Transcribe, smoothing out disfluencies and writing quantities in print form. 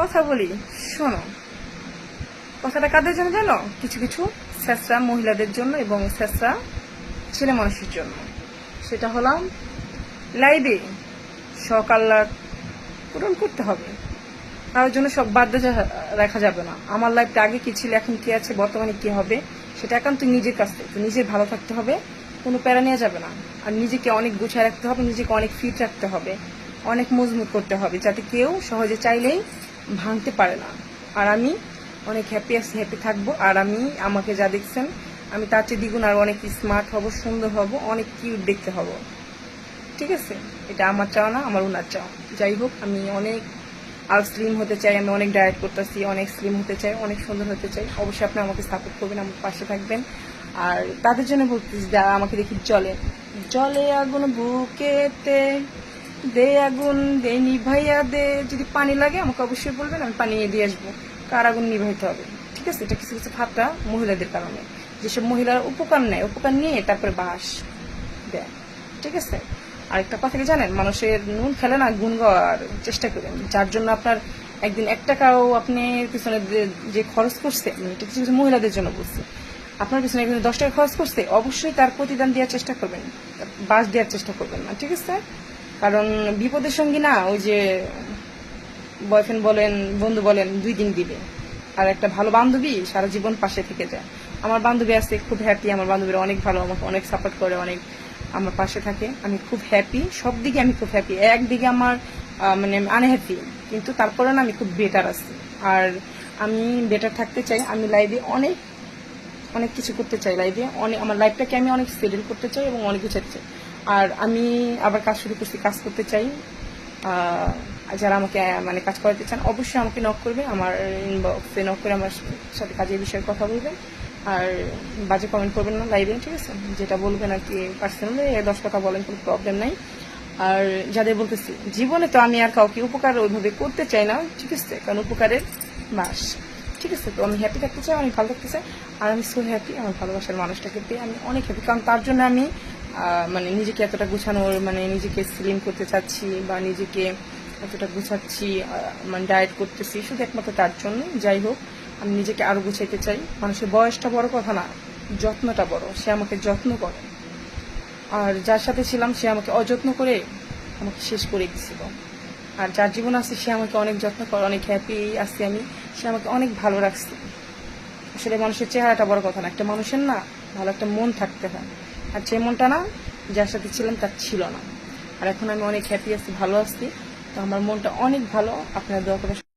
কথা বলি, শোনো। কথাটা কাদের জন্য জানো? কিছু কিছু ছেঁচড়া মহিলাদের জন্য এবং ছেঁচড়া ছেলে মানুষের জন্য। সেটা হলাম লাইভে শখ আহ্লাদ পূরণ করতে হবে, তার জন্য সব বাধ্য রাখা যাবে না। আমার লাইফটা আগে কি ছিল, এখন কি আছে, বর্তমানে কি হবে, সেটা একান্ত নিজের কাছ থেকে। নিজের ভালো থাকতে হবে, কোনো প্যারা নেওয়া যাবে না। আর নিজেকে অনেক গুছিয়ে রাখতে হবে, নিজেকে অনেক ফিট রাখতে হবে, অনেক মজবুত করতে হবে, যাতে কেউ সহজে চাইলেই ভাঙতে পারে না। আর আমি অনেক হ্যাপি আছি, হ্যাপি থাকবো। আর আমি আমাকে যা দেখছেন, আমি তার চেয়ে দ্বিগুণ আর অনেক স্মার্ট হব, সুন্দর হব, অনেক কিউট দেখতে হব। ঠিক আছে, এটা আমার চাওয়া না, আমার ওনার চাওয়া। যাই হোক, আমি অনেক আর স্লিম হতে চাই, আমি অনেক ডায়েট করতেছি, অনেক স্লিম হতে চাই, অনেক সুন্দর হতে চাই। অবশ্যই আপনি আমাকে সাপোর্ট করবেন, আমার পাশে থাকবেন। আর তাদের জন্য বলতেছি যারা আমাকে দেখি জলে জলে আগুন বুকেতে, দে আগুন দে নিভাইয়া দে। যদি পানি লাগে আমাকে অবশ্যই বলবেন, আমি পানি দিয়ে আসবো। কার আগুন নিভাইতে হবে, ঠিক আছে? এটা কিছু কিছু ভাবটা মহিলাদের কারণে, যেসব মহিলারা উপকার নেয়, উপকার নিয়ে তারপরে বাস দেয়। ঠিক আছে, আরেকটা কথা কি জানেন, মানুষের নুন খেলে না গুণ গাওয়ার চেষ্টা করেন। যার জন্য আপনার একদিন 1 টাকাও আপনি পিছনে যে খরচ করছে, এটা কিছু কিছু মহিলাদের জন্য বলছি, আপনার পিছনে একদিন 10 টাকা খরচ করছে, অবশ্যই তার প্রতিদান দেওয়ার চেষ্টা করবেন, বাস দেওয়ার চেষ্টা করবেন না। ঠিক আছে, কারণ বিপদের সঙ্গী না ওই যে বয়ফ্রেন্ড বলেন, বন্ধু বলেন, 2 দিন দিবে। আর একটা ভালো বান্ধবী সারা জীবন পাশে থেকে যায়। আমার বান্ধবী আছে, খুব হ্যাপি। আমার বান্ধবীরা অনেক ভালো, আমাকে অনেক সাপোর্ট করে, অনেক আমার পাশে থাকে। আমি খুব হ্যাপি, সব দিকে আমি খুব হ্যাপি। একদিকে আমার মানে আনহ্যাপি, কিন্তু তারপরে না আমি খুব বেটার আছি। আর আমি বেটার থাকতে চাই। আমি লাইভে অনেক অনেক কিছু করতে চাই, লাইভে অনেক আমার লাইফটাকে আমি অনেক সেটেল করতে চাই এবং অনেক কিছু চাই। আর আমি আবার কাজ শুরু করছি, কাজ করতে চাই। যারা আমাকে মানে কাজ করাতে চান অবশ্যই আমাকে নক করবে, আমার ইনবক্সে নক করে আমার সাথে কাজের বিষয়ে কথা বলবেন। আর বাজে কমেন্ট করবেন না লাইভে, ঠিক আছে? যেটা বলবেন আর কি পার্সোনালি 10 কথা বলেন, কোনো প্রবলেম নাই। আর যাদের বলতেছি, জীবনে তো আমি আর কাউকে উপকার ওইভাবে করতে চাই না, ঠিক আছে? কারণ উপকারের বাস, ঠিক আছে? তো আমি হ্যাপি থাকতে চাই, আমি ভালো থাকতে চাই। আর আমি সো হ্যাপি, আমার ভালোবাসার মানুষটাকে পেয়ে আমি অনেক হ্যাপি। কারণ তার জন্য আমি মানে নিজেকে এতটা গুছানোর, মানে নিজেকে স্লিম করতে চাচ্ছি বা নিজেকে এতটা গুছাচ্ছি, মানে ডায়েট করতেছি শুধু একমাত্র তার জন্য। যাই হোক, আমি নিজেকে আরো গুছাইতে চাই। মানুষের বয়সটা বড় কথা না, যত্নটা বড়। সে আমাকে যত্ন করে, আর যার সাথে ছিলাম সে আমাকে অযত্ন করে আমাকে শেষ করে দিছিল। আর যার জীবন আছে সে আমাকে অনেক যত্ন করে, অনেক হ্যাপি আছি আমি, সে আমাকে অনেক ভালো রাখছে। আসলে মানুষের চেহারাটা বড় কথা না, একটা মানুষের না ভালো একটা মন থাকতে হয়। আর যে মনটা না যার সাথে ছিলাম তার ছিল না। আর এখন আমি অনেক হ্যাপি আছি, ভালো আছি। তো আমার মনটা অনেক ভালো, আপনারা দোয়া করে